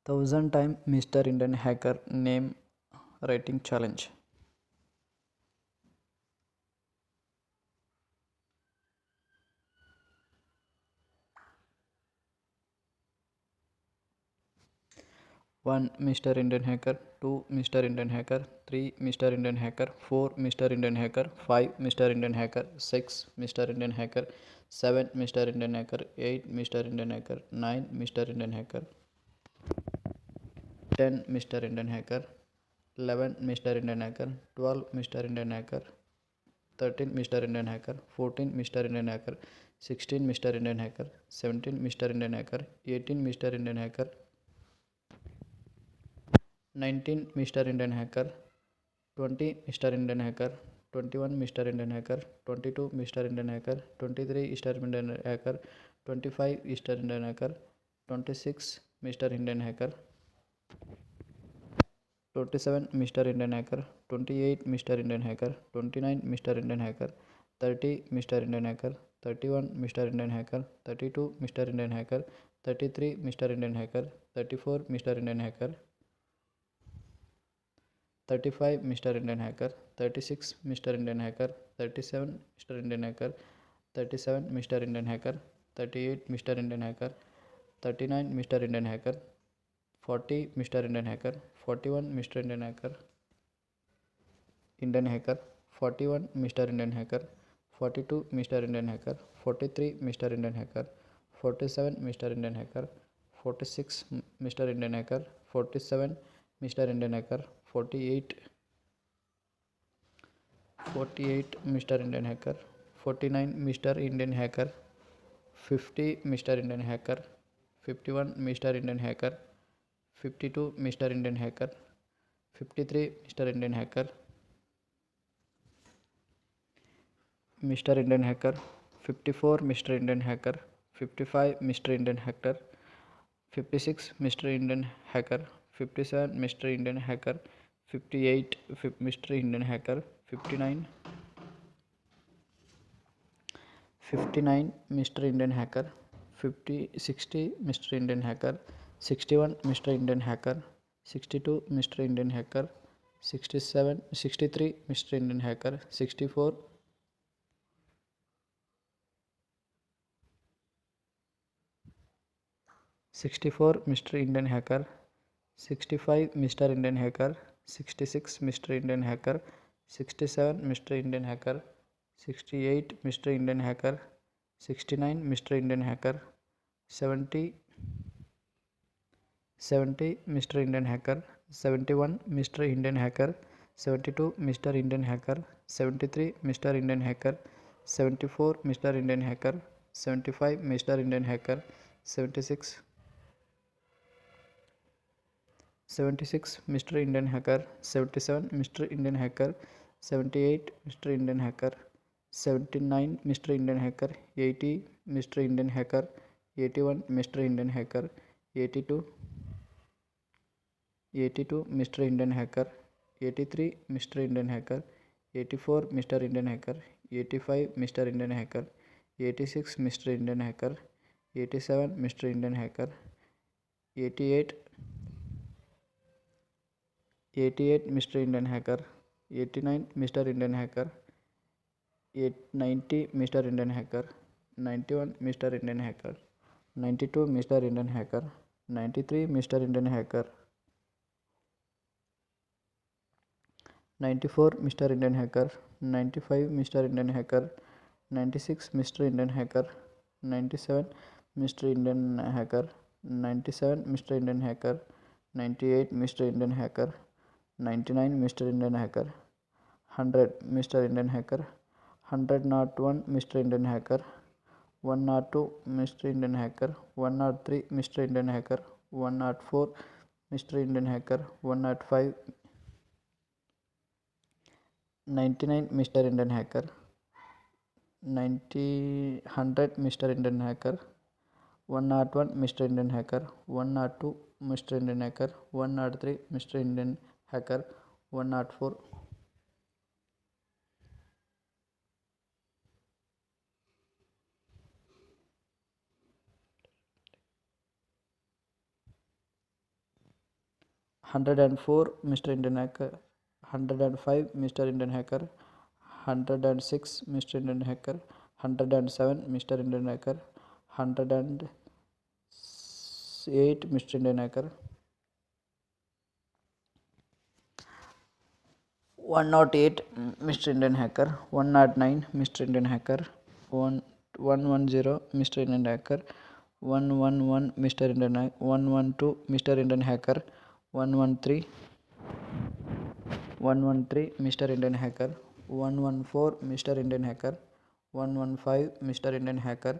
1000 time Mr. Indian Hacker name writing challenge. One Mr. Indian Hacker, two Mr. Indian Hacker, three Mr. Indian Hacker, four Mr. Indian Hacker, five Mr. Indian Hacker, six Mr. Indian Hacker, seven Mr. Indian Hacker, eight Mr. Indian Hacker, nine Mr. Indian Hacker, 10 Mr. Indian Hacker, 11 Mr. Indian Hacker, 12 Mr. Indian Hacker, 13 Mr. Indian Hacker, 14 Mr. Indian Hacker, 16 Mr. Indian Hacker, 17 Mr. Indian Hacker, 18 Mr. Indian Hacker, 19 Mr. Indian Hacker, 20 Mr. Indian Hacker, 21 Mr. Indian Hacker, 22 Mr. Indian Hacker, 23 Mr. Indian Hacker, 25 Mr. Indian Hacker, 26 Mr. Indian Hacker, 27 Mr. Indian Hacker, 28 Mr. Indian Hacker, 29 Mr. Indian Hacker, 30 Mr. Indian Hacker, 31 Mr. Indian Hacker, 32 Mr. Indian Hacker, 33 Mr. Indian Hacker, 34 Mr. Indian Hacker, 35 Mr. Indian Hacker, 36 Mr. Indian Hacker, 37 Mr. Indian Hacker, 37 Mr. Indian Hacker, 38 Mr. Indian Hacker, 39 Mr. Indian Hacker, 40 Mr. Indian Hacker, 41 Mr. Indian Hacker, 41 Mr. Indian Hacker, 42 Mr. Indian Hacker, 43 Mr. Indian Hacker, 47 Mr. Indian Hacker, 46 Mr. Indian Hacker, 47 Mr. Indian Hacker, 48 Mr. Indian Hacker, 49 Mr. Indian Hacker, 50 Mr. Indian Hacker, 51 Mr. Indian Hacker, 52 Mr. Indian Hacker, 53 Mr. Indian Hacker, Mr. Indian Hacker, 54 Mr. Indian Hacker, 55 Mr. Indian Hacker, 56 Mr. Indian Hacker, 57 Mr. Indian Hacker, 58 Mr. Indian Hacker, 59 Mr. Indian Hacker, 60 Mr. Indian Hacker, 61 Mr. Indian Hacker, 62 Mr. Indian Hacker, 63 Mr. Indian Hacker, 64 Mr. Indian Hacker, 65 Mr. Indian Hacker, 66 Mr. Indian Hacker, 67 Mr. Indian Hacker, 68 Mr. Indian Hacker, 69 Mr. Indian Hacker, 70 Mr. Indian Hacker, 71 Mr. Indian Hacker, 72 Mr. Indian Hacker, 73 Mr. Indian Hacker, 74 Mr. Indian Hacker, 75 Mr. Indian Hacker, 76 Mr. Indian Hacker, 77 Mr. Indian Hacker, 78 Mr. Indian Hacker, 79 Mr. Indian Hacker, 80 Mr. Indian Hacker, 81 Mr. Indian Hacker, 82 Mr. Indian Hacker, 83 Mr. Indian Hacker, 84 Mr. Indian Hacker, 85 Mr. Indian Hacker, 86 Mr. Indian Hacker, 87 Mr. Indian Hacker, 88 Mr. Indian Hacker, 89 Mr. Indian Hacker, 90 Mr. Indian Hacker, 91 Mr. Indian Hacker, 92 Mr. Indian Hacker, 93 Mr. Indian Hacker, 94 Mr. Indian Hacker, 95 Mr. Indian Hacker, 96 Mr. Indian Hacker, 97 Mr. Indian Hacker, 97 Mr. Indian Hacker, 98 Mr. Indian Hacker, 99 Mr. Indian Hacker, 100 Mr. Indian Hacker, 101 Mr. Indian Hacker, 102 Mr. Indian Hacker, 103 Mr. Indian Hacker, 104 Mr. Indian Hacker, 105 99 Mr. Indian Hacker, 100 Mr. Indian Hacker, 101 Mr. Indian Hacker, 102 Mr. Indian Hacker, 103 Mr. Indian Hacker, 104 104 Mr. Indian Hacker, 105 Mr. Indian Hacker, 106 Mr. Indian Hacker, 107 Mr. Indian Hacker, 108 Mr. Indian Hacker, 108 Mr. Indian Hacker, 109 Mr. Indian Hacker, 110 Mr. Indian Hacker, 111 Mr. Indian Hacker, 112 Mr. Indian Hacker, 113 Mr. Indian Hacker, 114 Mr. Indian Hacker, 115 Mr. Indian Hacker,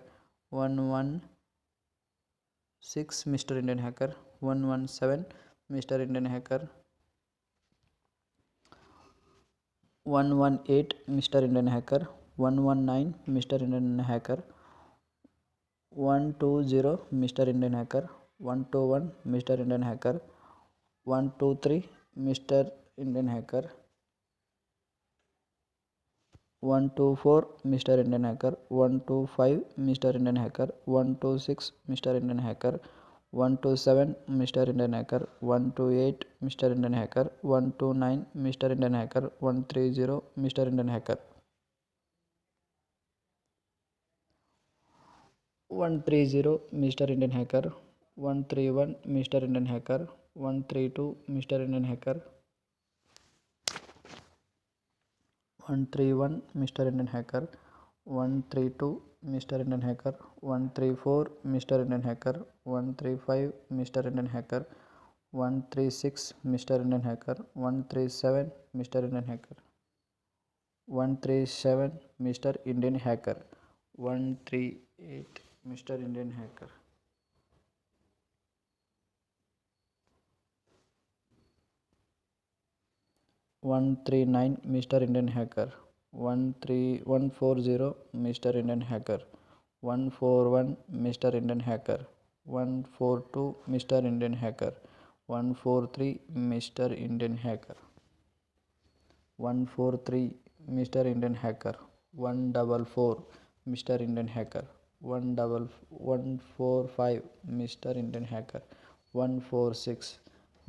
116 Mr. Indian Hacker, 117 Mr. Indian Hacker, 118 Mr. Indian Hacker, 119 Mr. Indian Hacker, 120 Mr. Indian Hacker, 121 Mr. Indian Hacker, 123 Mr. Indian Hacker, 124 Mr. Indian Hacker, 125 Mr. Indian Hacker, 126 Mr. Indian Hacker, 127 Mr. Indian Hacker, 128 Mr. Indian Hacker, 129 Mr. Indian Hacker, 130 Mr. Indian Hacker, 130 Mr. Indian Hacker, 131 Mr. Indian Hacker, 132 Mr. Indian Hacker, 131 Mr. Indian Hacker, 132 Mr. Indian Hacker, 134 Mr. Indian Hacker, 135 Mr. Indian Hacker, 136 Mr. Indian Hacker, 137 Mr. Indian Hacker, 137 Mr. Indian Hacker, 138 Mr. Indian Hacker, 139 Mr. Indian Hacker, 140 Mr. Indian Hacker, 141 Mr. Indian Hacker, 142 Mr. Indian Hacker, 143 Mr. Indian Hacker, 143 Mr. Indian Hacker, 144 Mr. Indian Hacker, 145 Mr. Indian Hacker, 146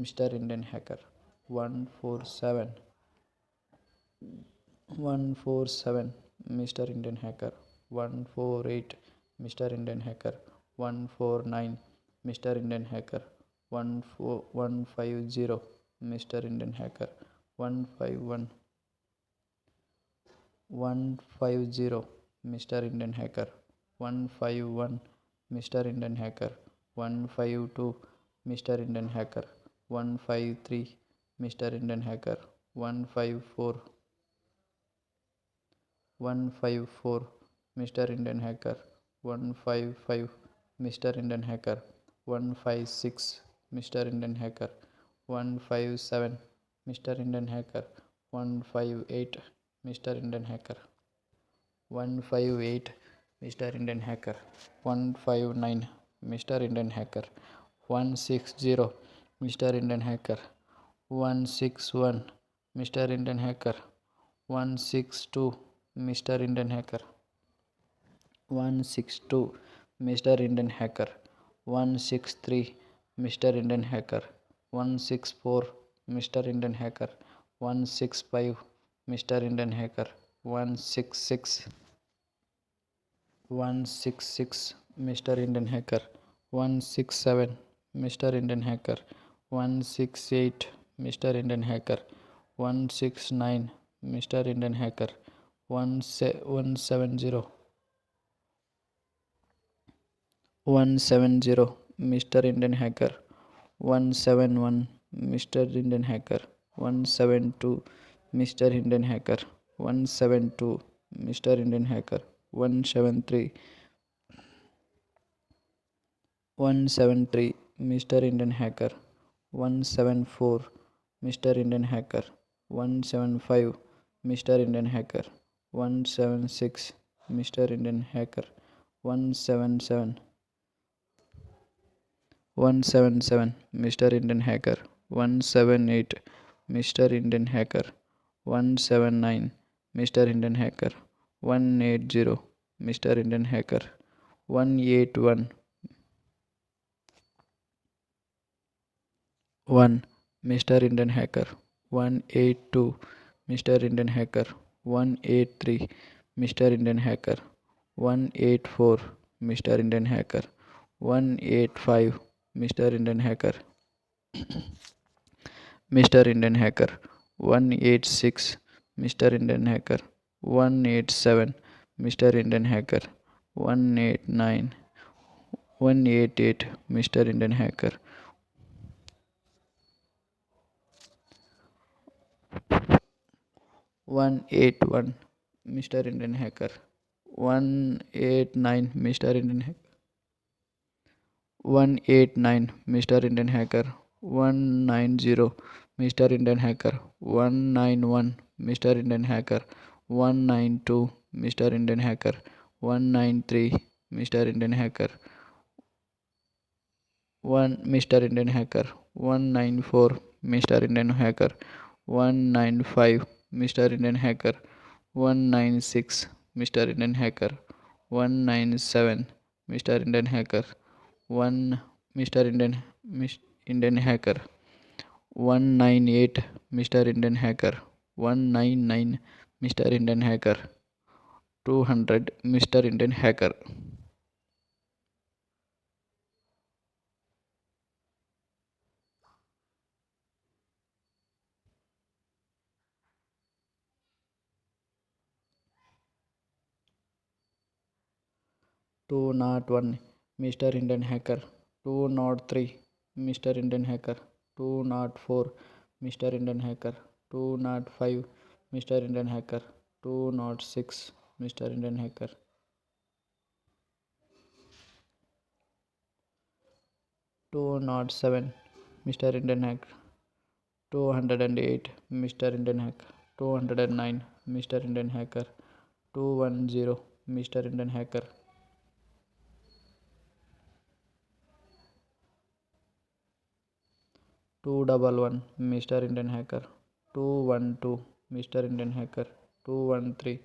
Mr. Indian Hacker, 147 147 Mr. Indian Hacker, 148 Mr. Indian Hacker, 149 Mr. Indian Hacker, 150 Mr. Indian Hacker, 151 150 Mr. Indian Hacker, 151 Mr. Indian Hacker, 152 Mr. Indian Hacker, 153 Mr. Indian Hacker, 154 154 Mr. Indian Hacker, 155 Mr. Indian Hacker, 156 Mr. Indian Hacker, 157 Mr. Indian Hacker, 158 Mr. Indian Hacker, 158 Mr. Indian Hacker, 159 Mr. Indian Hacker, 160 Mr. Indian Hacker, 161 Mr. Indian Hacker, 162 Mr. Indian Hacker, 162 Mr. Indian Hacker, 163 Mr. Indian Hacker, 164 Mr. Indian Hacker, 165 Mr. Indian Hacker, 166 166 Mr. Indian Hacker, 167 Mr. Indian Hacker, 168 Mr. Indian Hacker, 169 Mr. Indian Hacker, 170 170 Mr. Indian Hacker, 171 Mr. Indian Hacker, 172 Mr. Indian Hacker, 172 Mr. Indian Hacker, 173 173 Mr. Indian Hacker, 174 Mr. Indian Hacker, 175 Mr. Indian Hacker, 176 Mr. Indian Hacker, 177 177 Mr. Indian Hacker, 178 Mr. Indian Hacker, 179 Mr. Indian Hacker, 180 Mr. Indian Hacker, 181 1 Mr. Indian Hacker 182, Mr. Indian Hacker 183, Mr. Indian Hacker 184, Mr. Indian Hacker 185, Mr. Indian Hacker, Mr. Indian Hacker 186, Mr. Indian Hacker 187, Mr. Indian Hacker 189, 188, Mr. Indian Hacker 181, Mr. Indian Hacker 189, Mr. Indian Hacker 189, Mr. Indian Hacker 190, Mr. Indian Hacker 191, Mr. Indian Hacker 192, Mr. Indian Hacker 193, Mr. Indian Hacker 1, Mr. Indian Hacker 194, Mr. Indian Hacker 195, Mr. Indian Hacker 196, Mr. Indian Hacker 197, Mr. Indian Hacker 1, Mr. Indian Hacker 198, Mr. Indian Hacker 199, Mr. Indian Hacker 200, Mr. Indian Hacker. Two not one, Mr. Indian Hacker 203, Mr. Indian Hacker 204, Mr. Indian Hacker 205, Mr. Indian Hacker 206, Mr. Indian Hacker 207, Mr. Indian Hacker 208, Mr. Indian Hacker 209, Mr. Indian Hacker 210, Mr. Indian Hacker 211, Mr. Indian Hacker 212, Mr. Indian Hacker 213,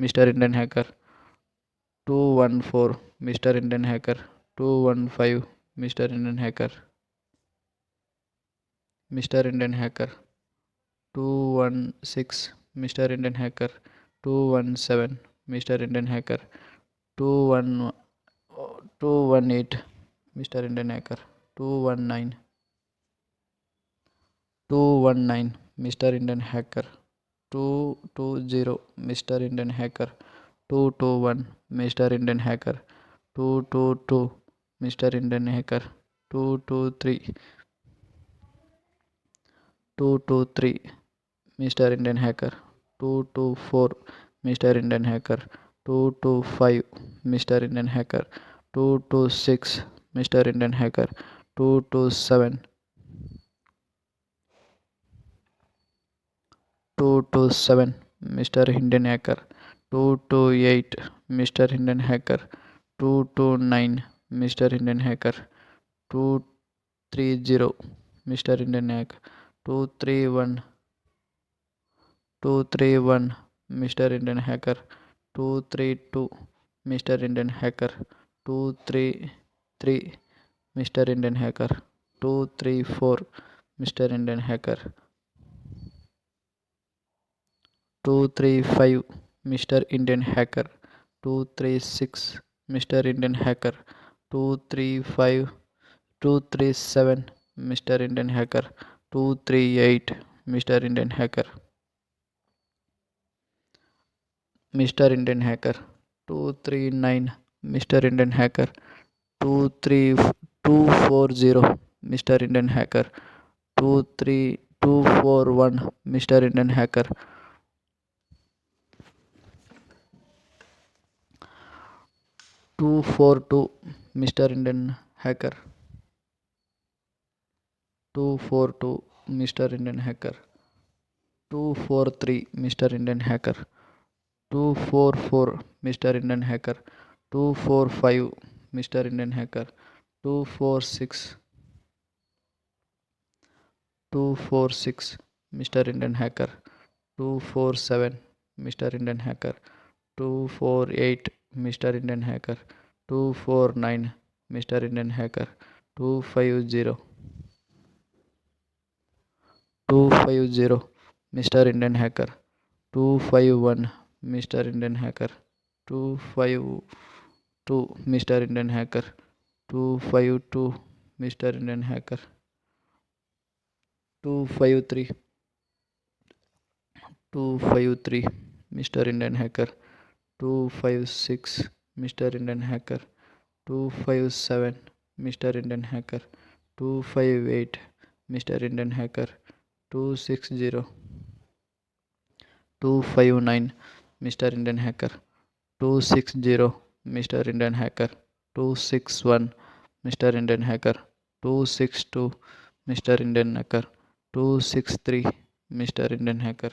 Mr. Indian Hacker 214, Mr. Indian Hacker 215, Mr. Indian Hacker, Mr. Indian Hacker 216, Mr. Indian Hacker 217, Mr. Indian Hacker 21 218, Mr. Indian Hacker 219, 219, Mr. Indian Hacker 220, Mr. Indian Hacker 221, Mr. Indian Hacker 222, Mr. Indian Hacker 223, 223, Mr. Indian Hacker 224, Mr. Indian Hacker 225, Mr. Indian Hacker 226, Mr. Indian Hacker 227, 227, Mr. Indian Hacker 228, Mr. Indian Hacker 229, Mr. Indian Hacker 230, Mr. Indian Hacker 231, 231, Mr. Indian Hacker 232, Mr. Indian Hacker 233, Mr. Indian Hacker 234, Mr. Indian Hacker 235, Mr. Indian Hacker 236, Mr. Indian Hacker 235, 237, Mr. Indian Hacker 238, Mr. Indian Hacker, Mr. Indian Hacker 239, Mr. Indian Hacker 240, Mr. Indian Hacker 241, Mr. Indian Hacker 242, Mr. Indian Hacker 242, Mr. Indian Hacker 243, Mr. Indian Hacker 244, Mr. Indian Hacker 245, Mr. Indian Hacker 246, 246, Mr. Indian Hacker 247, Mr. Indian Hacker 248, Mr. Indian Hacker 249, Mr. Indian Hacker 250, 250 Mr. Indian Hacker. 251 Mr. Indian Hacker. 252 Mr. Indian Hacker. 252 Mr. Indian Hacker. 253 253 Mr. Indian Hacker. 256 Mr. Indian Hacker. 257 Mr. Indian Hacker. 258 Mr. Indian Hacker. 260 259 Mr. Indian Hacker. 260 Mr. Indian Hacker. 261 Mr. Indian Hacker. 262 Mr. Indian Hacker. 263 Mr. Indian Hacker.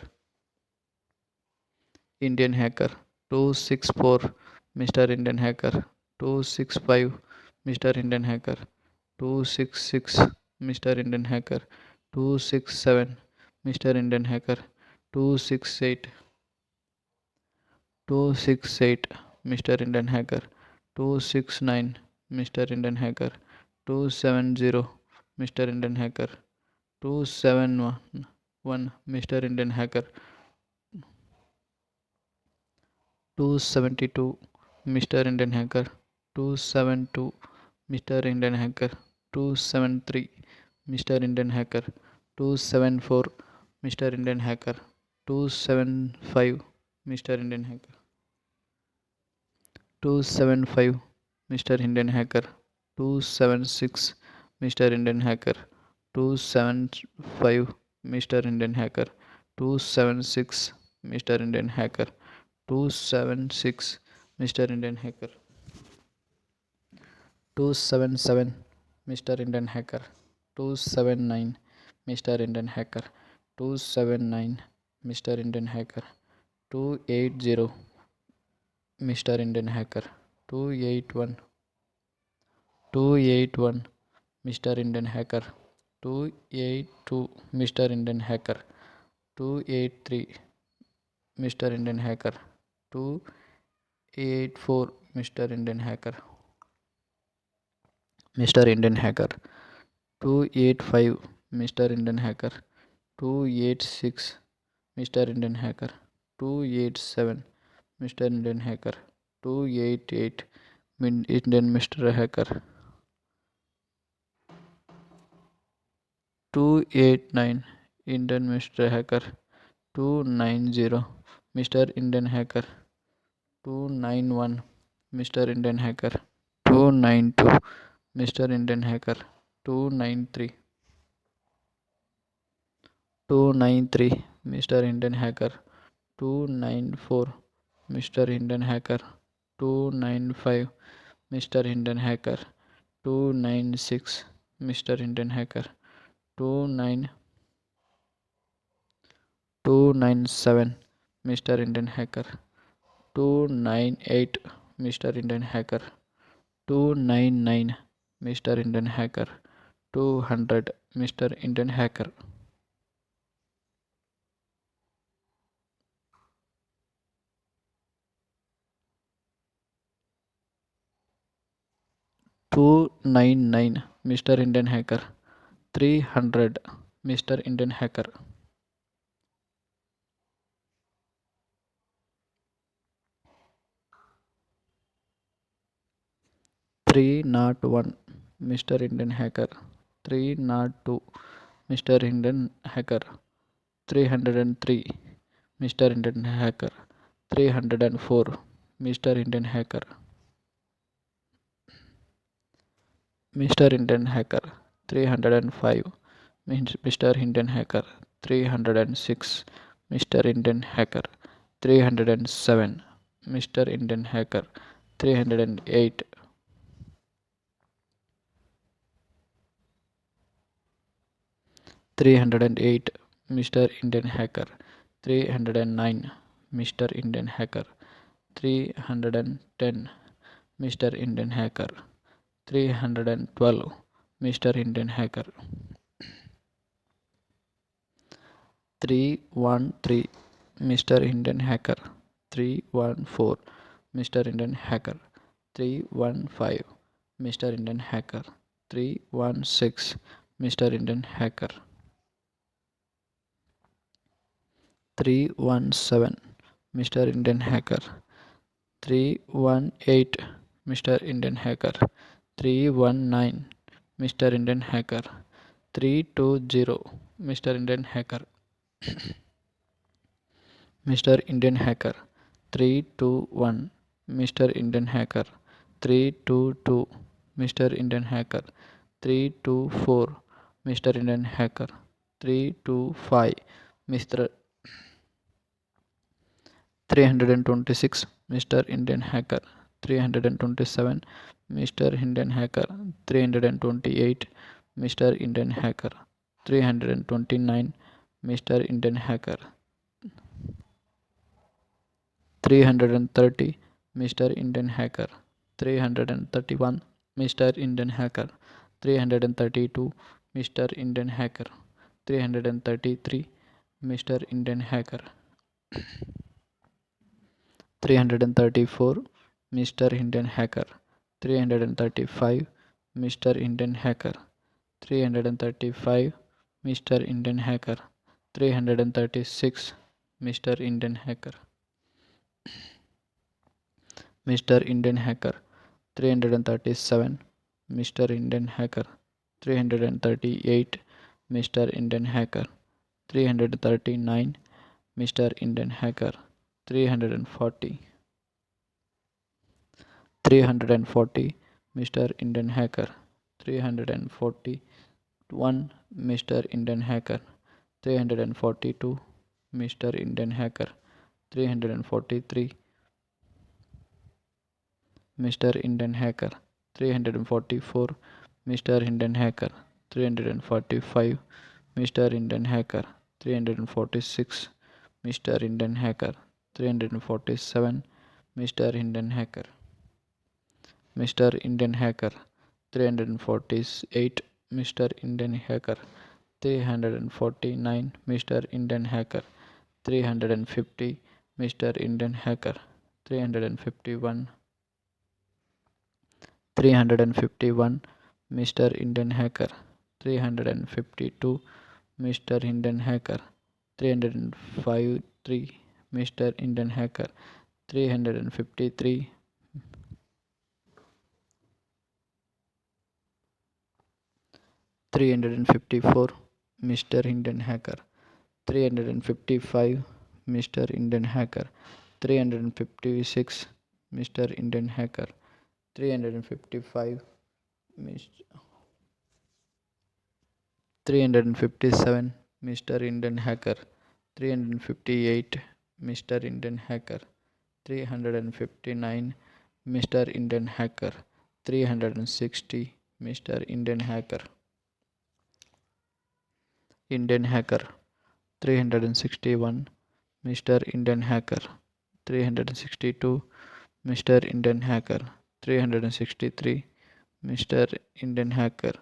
Indian Hacker. 264 Mr. Indian Hacker. 265 Mr. Indian Hacker. 266 Mr. Indian Hacker. 267 Mr. Indian Hacker. 268 268 Mr. Indian Hacker. 269 Mr. Indian Hacker. 270 Mr. Indian Hacker. 271 Mr. Indian Hacker. 272 Mr. Indian Hacker. 272 Mr. Indian Hacker. 273 Mr. Indian Hacker. 274 Mr. Indian Hacker. 275 Mr. Indian Hacker. 275 Mr. Indian Hacker. 276 Mr. Indian Hacker. 275 Mr. Indian Hacker. 276 Mr. Indian Hacker. 276 Mr. Indian Hacker. 277 Mr. Indian Hacker. 279 Mr. Indian Hacker. 279 Mr. Indian Hacker. 280 Mr. Indian Hacker. 281 281 Mr. Indian Hacker. 282 Mr. Indian Hacker. 283 Mr. Indian Hacker. 284 Mr. Indian Hacker. Mr. Indian Hacker. 285 Mr. Indian Hacker. 286 Mr. Indian Hacker. 287 Mr. Indian Hacker. 288 Indian Mr. Hacker. 289 Indian Mr. Hacker. 290 Mr. Indian Hacker. 291 Mr. Indian Hacker. 292 Mr. Indian Hacker. 293 293 Mr. Indian Hacker. 294 Mr. Indian Hacker. 295 Mr. Indian Hacker. 296 Mr. Indian Hacker. 297 Mr. Indian Hacker. 298 Mr. Indian Hacker. 299 Mr. Indian Hacker. 200 Mr. Indian Hacker. 299 Mr. Indian Hacker. 300 Mr. Indian Hacker. 301 Mr. Indian Hacker. 302 Mr. Indian Hacker. 303 Mr. Indian Hacker. 304 Mr. Indian Hacker. Mr. Indian Hacker. 305 Mr. Indian Hacker. 306 Mr. Indian Hacker. 307 Mr. Indian Hacker. 308 308 Mr. Indian Hacker. 309 Mr. Indian Hacker. 310 Mr. Indian Hacker. 312 Mr. Indian Hacker. 313 Mr. Indian Hacker. 314 Mr. Indian Hacker. 315 Mr. Indian Hacker. 316 Mr. Indian Hacker. 317 Mr. Indian Hacker. 318 Mr. Indian Hacker. 319 Mr. Indian Hacker. 320 Mr. Indian Hacker. Mr. Indian Hacker. 321 Mr. Indian Hacker. 322 Mr. Indian Hacker. 324 Mr. Indian Hacker. 325 Mr. 326 Mr. Indian Hacker. 327 Mr. Indian Hacker. 328 Mr. Indian Hacker. 329 Mr. Indian Hacker. 330 Mr. Indian Hacker. 331 Mr. Indian Hacker. 332 Mr. Indian Hacker. 333 Mr. Indian Hacker. 334 Mr. Indian Hacker. 335 Mr. Indian Hacker. 335 Mr. Indian Hacker. 336 Mr. Indian Hacker. Mr. Indian Hacker. 337 Mr. Indian Hacker. 338 Mr. Indian Hacker. 339 Mr. Indian Hacker. 340 Mr. Indian Hacker. 341 Mr. Indian Hacker. 342 Mr. Indian Hacker. 343 Mr. Indian Hacker. 344 Mr. Indian Hacker. 345 Mr. Indian Hacker. 346 Mr. Indian Hacker. 347 Mr. Indian Hacker. Mr. Indian Hacker. 348 Mr. Indian Hacker. 349 Mr. Indian Hacker. 350 Mr. Indian Hacker. 351 Mr. Indian Hacker. 352 Mr. Indian Hacker. 353 Mr. Indian Hacker. 353 354 Mr. Indian Hacker. 355 Mr. Indian Hacker. 356 Mr. Indian Hacker. 355 357 Mr. Indian Hacker. 358 Mr. Indian Hacker. 359 Mr. Indian Hacker. 360 Mr. Indian Hacker. Indian Hacker. 361 Mr. Indian Hacker. 362 Mr. Indian Hacker. 363 Mr. Indian Hacker.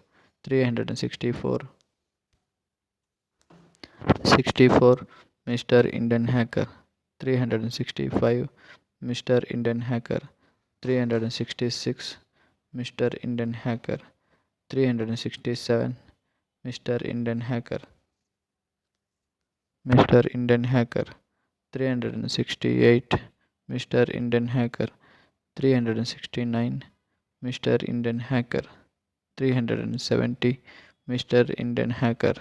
364 Mr. Indian Hacker. 365 Mr. Indian Hacker. 366 Mr. Indian Hacker. 367 Mr. Indian Hacker. Mr. Indian Hacker. 368 Mr. Indian Hacker. 369 Mr. Indian Hacker. 370 Mr. Indian Hacker.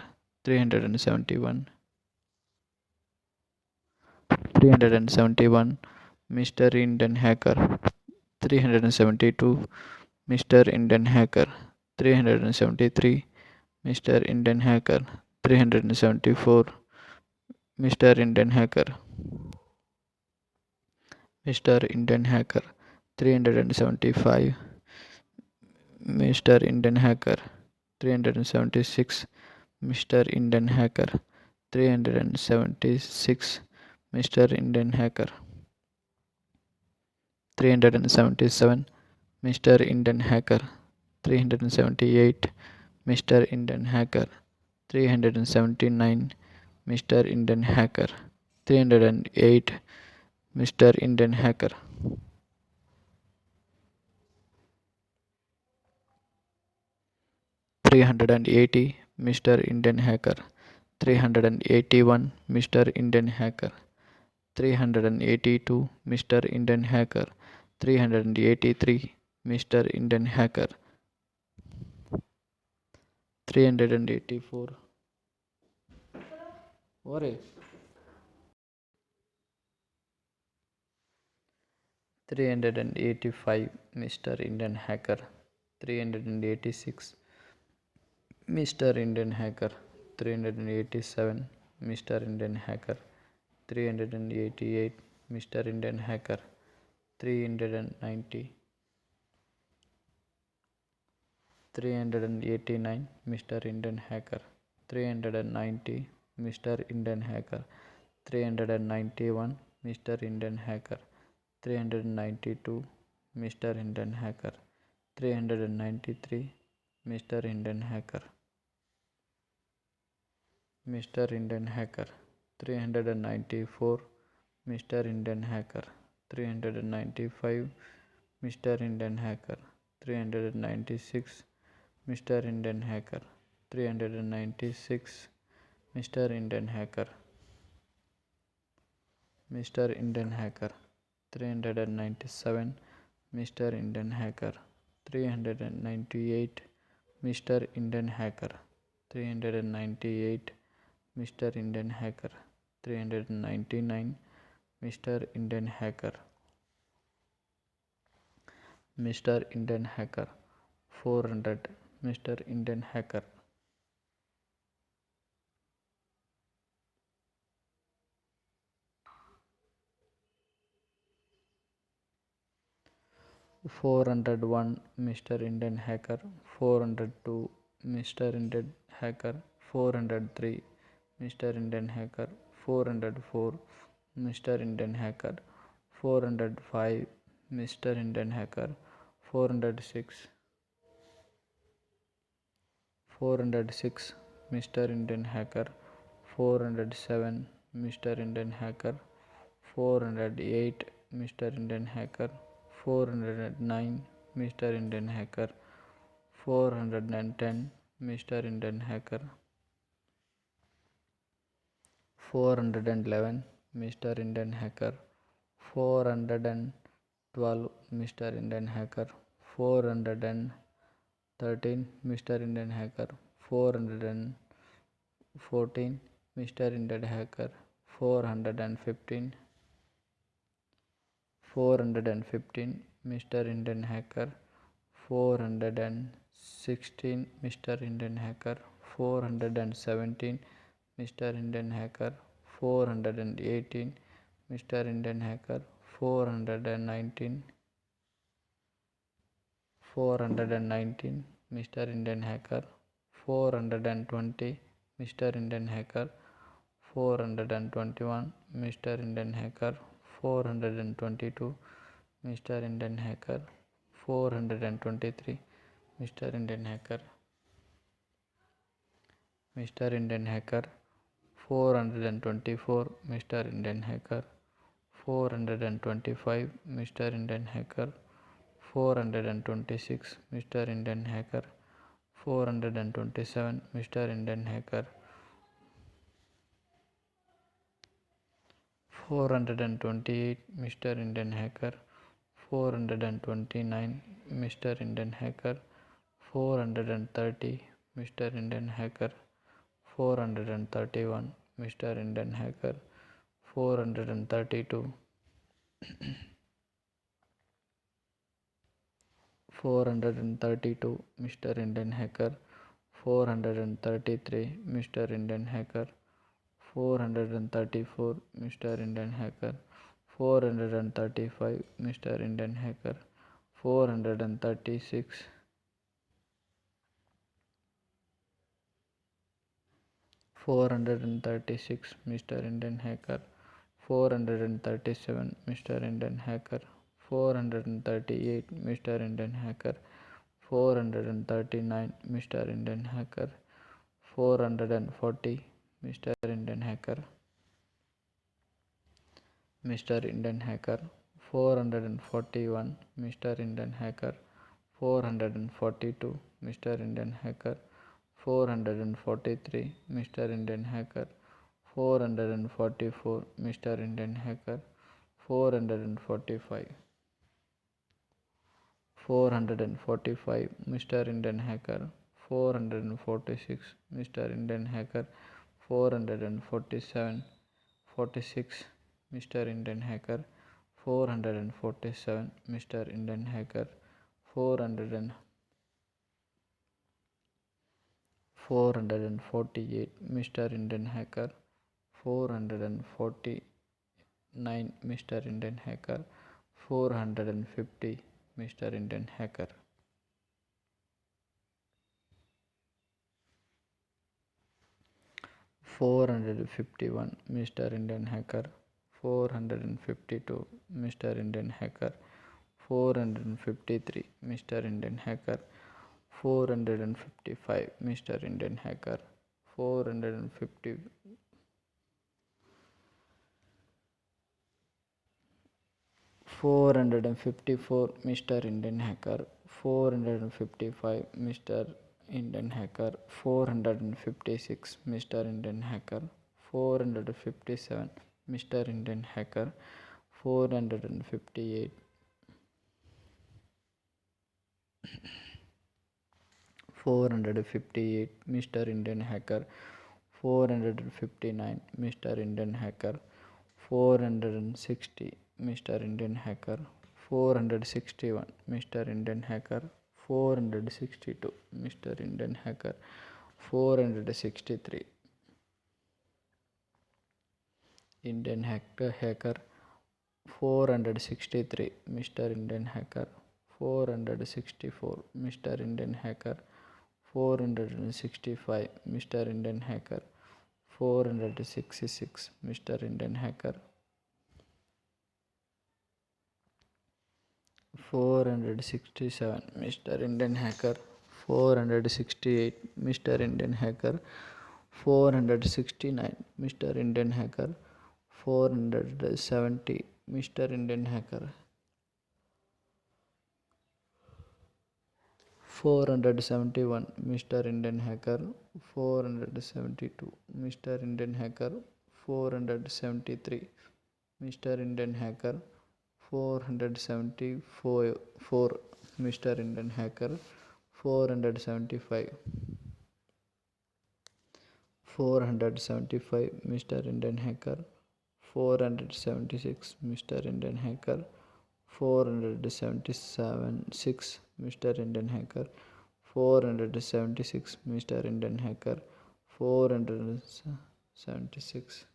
371 Mr. Indian Hacker. 372 Mr. Indian Hacker. 373 Mr. Indian Hacker. 374 Mr. Indian Hacker. Mr. Indian Hacker. 375 Mr. Indian Hacker. 376 Mr. Indian Hacker. 376 Mr. Indian Hacker. 377 Mr. Indian Hacker. 378 Mr. Indian Hacker. 379 Mr. Indian Hacker. 308 Mr. Indian Hacker. 380 Mr. Indian Hacker. 381 Mr. Indian Hacker, 382 Mr. Indian Hacker, 383 Mr. Indian Hacker, 384 what is 385 Mr. Indian Hacker, 386 Mr. Indian Hacker, 387 Mr. Indian Hacker, 388 Mr. Indian Hacker, 390 389 Mr. Indian Hacker, 390 Mr. Indian Hacker, 391 Mr. Indian Hacker, 392 Mr. Indian Hacker, 393 Mr. Indian Hacker, Mr. Indian Hacker, 394 Mr. Indian Hacker, 395 Mr. Indian Hacker, 396 Mr. Indian Hacker, 396 Mr. Indian Hacker, Mr. Indian Hacker, 397 Mr. Indian Hacker, 398 Mr. Indian Hacker, 398 Mr. Indian Hacker, 399 Mr. Indian Hacker, Mr. Indian Hacker, 400 Mr. Indian Hacker, 401 Mr. Indian Hacker, 402 Mr. Indian Hacker, 403 Mr. Indian Hacker, 404 Mr. Indian Hacker, 405 Mr. Indian Hacker, 406 406 Mr. Indian Hacker, 407 Mr. Indian Hacker, 408 Mr. Indian Hacker, 409 Mr. Indian Hacker, 410 Mr. Indian Hacker, 411 Mr. Indian Hacker, 412 Mr. Indian Hacker, 413 Mr. Indian Hacker, 414 Mr. Indian Hacker, 415 Mr. Indian Hacker, 416 Mr. Indian Hacker, 417 Mr. Indian Hacker, 418 Mr. Indian Hacker, 419 Mr. Indian Hacker, 420 Mr. Indian Hacker, 421 Mr. Indian Hacker, 422 Mr. Indian Hacker, 423 Mr. Indian Hacker, Mr. Indian Hacker, 424 Mr. Indian Hacker, 425 Mr. Indian Hacker, 426 Mr. Indian Hacker, 427 Mr. Indian Hacker, 428 Mr. Indian Hacker, 429 Mr. Indian Hacker, 430 Mr. Indian Hacker, 431 Mr. Indian Hacker, 432 432 Mr. Indian Hacker, 433 Mr. Indian Hacker, 434 Mr. Indian Hacker, 435 Mr. Indian Hacker, 436 436 Mr. Indian Hacker, 437 Mr. Indian Hacker, 438 Mr. Indian Hacker, 439 Mr. Indian Hacker, 440 Mr. Indian Hacker, Mr. Indian Hacker, 441 Mr. Indian Hacker, 442 Mr. Indian Hacker, 443 Mr. Indian Hacker, 444 Mr. Indian Hacker, 445 445 Mr. Indian Hacker, 446 Mr. Indian Hacker, 447 46 Mr. Indian Hacker, 447 Mr. Indian Hacker, 400 448 Mr. Indian Hacker, 449 Mr. Indian Hacker, 450 Mr. Indian Hacker. 451 Mr. Indian Hacker, 452 Mr. Indian Hacker, 453 Mr. Indian Hacker, 455 Mr. Indian Hacker, 450 454 Mr. Indian Hacker, 455 Mr. Indian Hacker, 456 Mr. Indian Hacker, 457 Mr. Indian Hacker, 458 458 Mr. Indian Hacker, 459 Mr. Indian Hacker, 460 Mr. Indian Hacker, 461 Mr. Indian Hacker, 462 Mr. Indian Hacker, 463 Indian Hacker, 463 Mr. Indian Hacker, 464 Mr. Indian Hacker, 465 Mr. Indian Hacker, 466 Mr. Indian Hacker, 467 Mr. Indian Hacker, 468 Mr. Indian Hacker, 469 Mr. Indian Hacker, 470 Mr. Indian Hacker, 471 Mr. Indian Hacker, 472 Mr. Indian Hacker, 473 Mr. Indian Hacker, 474 Mr. Indian Hacker, 475 Mr. Indian Hacker, 476 Mr. Indian Hacker, 477 6 Mr. Indian Hacker, 476 Mr. Indian Hacker, 476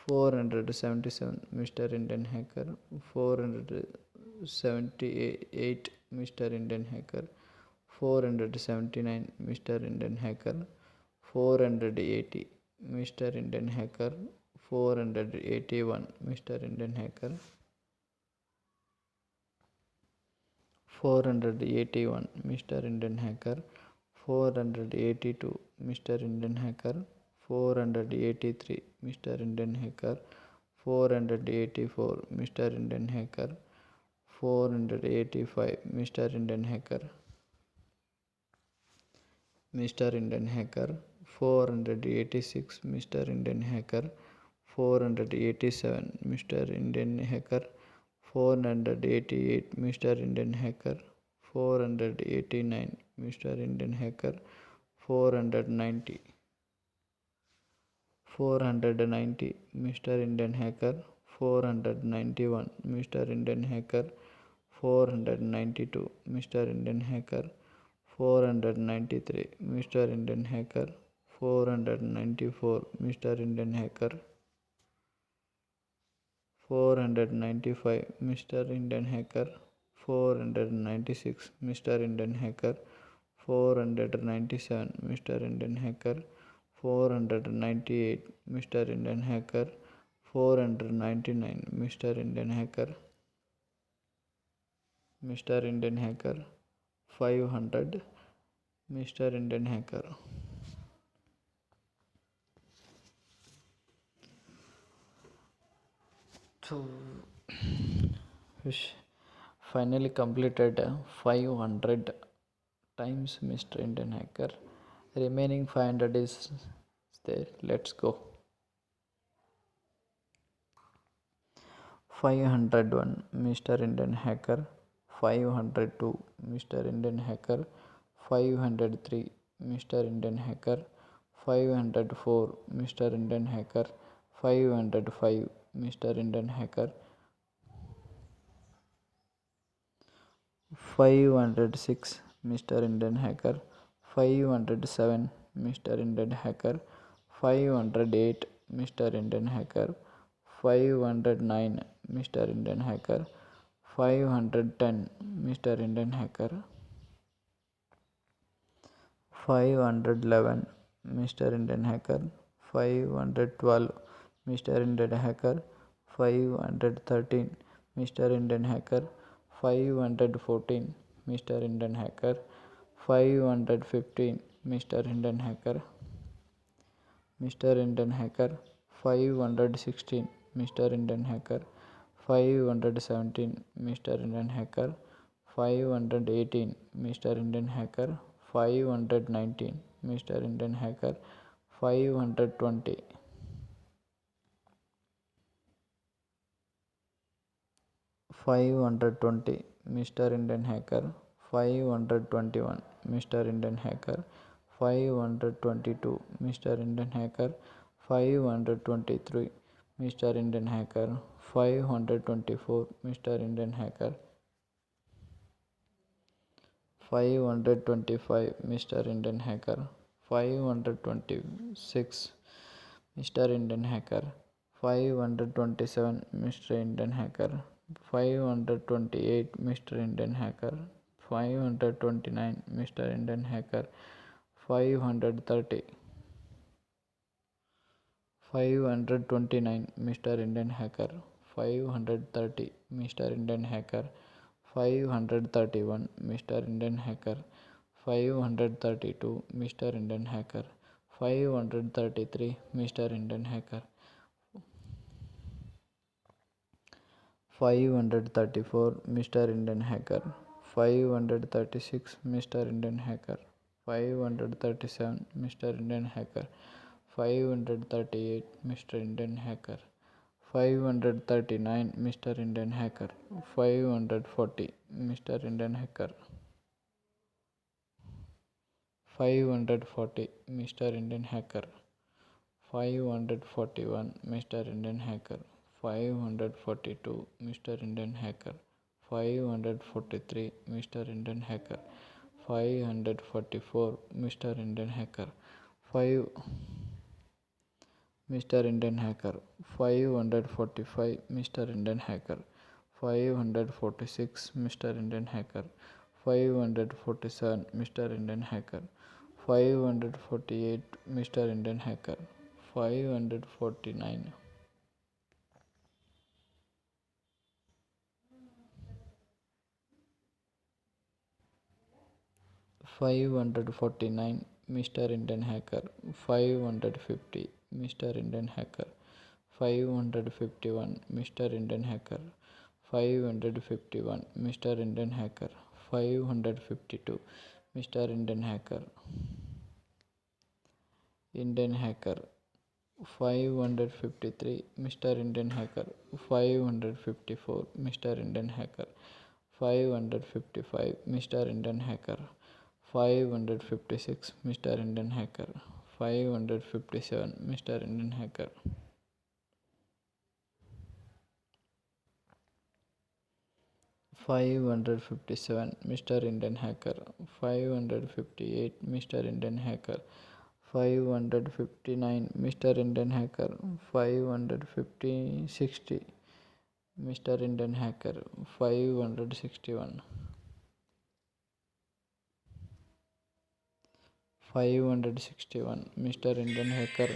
477 Mr. Indian Hacker, 478 Mr. Indian Hacker, 479 Mr. Indian Hacker, 480 Mr. Indian Hacker, 481 Mr. Indian Hacker, 481 Mr. Indian Hacker, 482 Mr. Indian Hacker, 483 Mr. Indian Hacker, 484 Mr. Indian Hacker, 485 Mr. Indian Hacker, Mr. Indian Hacker, 486 Mr. Indian Hacker, 487 Mr. Indian Hacker, 488 Mr. Indian Hacker, 489 Mr. Indian Hacker, 490 Mr. Indian Hacker, 491 Mr. Indian Hacker, 492 Mr. Indian Hacker, 493 Mr. Indian Hacker, 494 Mr. Indian Hacker, 495 Mr. Indian Hacker, 496 Mr. Indian Hacker, 497 Mr. Indian Hacker, 498 Mr. Indian Hacker, 499 Mr. Indian Hacker, Mr. Indian Hacker, 500 Mr. Indian Hacker. So finally completed 500 times Mr. Indian Hacker. Remaining 500 is there. Let's go. 501 Mr. Indian Hacker. 502 Mr. Indian Hacker. 503 Mr. Indian Hacker. 504 Mr. Indian Hacker. 505 Mr. Indian Hacker. 506 Mr. Indian Hacker. 507 Mr. Indian Hacker. 508 Mr. Indian Hacker. 509 Mr. Indian Hacker. 510 Mr. Indian Hacker. 511 Mr. Indian Hacker. 512 Mr. Indian Hacker. 513 Mr. Indian Hacker. 514 Mr. Indian Hacker. 515 Mr. Indian Hacker. Mr. Indian Hacker. 516 Mr. Indian Hacker. 517 Mr. Indian Hacker. 518 Mr. Indian Hacker. 519 Mr. Indian Hacker. 520 520 Mr. Indian Hacker. 521 Mr. Indian Hacker. 522 Mr. Indian Hacker. 523 Mr. Indian Hacker. 524 Mr. Indian Hacker. 525 Mr. Indian Hacker. 526 Mr. Indian Hacker. 527 Mr. Indian Hacker. 528 Mr. Indian Hacker. 529 Mr. Indian Hacker. 530 529 Mr. Indian Hacker. 530 Mr. Indian Hacker. 531 Mr. Indian Hacker. 532 Mr. Indian Hacker. 533 Mr. Indian Hacker. 534 Mr. Indian Hacker. 536 Mr. Indian Hacker. 537 Mr. Indian Hacker. 538 Mr. Indian Hacker. 539 Mr. Indian Hacker. 540 Mr. Indian Hacker. 540 Mr. Indian Hacker. 541 Mr. Indian Hacker. 542 Mr. Indian Hacker. 543 Mr. Indian Hacker. 544 Mr. Indian Hacker. 5 Mr. Indian Hacker. 545 Mr. Indian Hacker. 546 Mr. Indian Hacker. 547 Mr. Indian Hacker. 548 Mr. Indian Hacker. 549 549 Mr. Indian Hacker. 550 Mr. Indian Hacker. 551 Mr. Indian Hacker. 551 Mr. Indian Hacker. 552 Mr. Indian Hacker. Indian Hacker. 553 Mr. Indian Hacker. 554 Mr. Indian Hacker. 555 Mr. Indian Hacker. 556 Mr. Indian Hacker. 557 Mr. Indian Hacker. 557 Mr. Indian Hacker. 558 Mr. Indian Hacker. 559 Mr. Indian Hacker. 560 Mr. Indian Hacker. 561 561 Mr. Indian Hacker.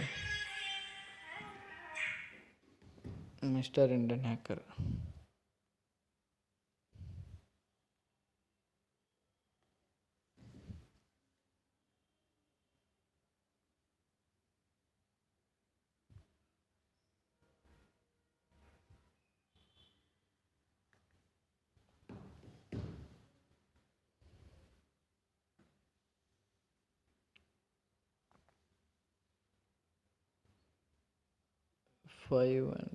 Mr. Indian Hacker. 5 and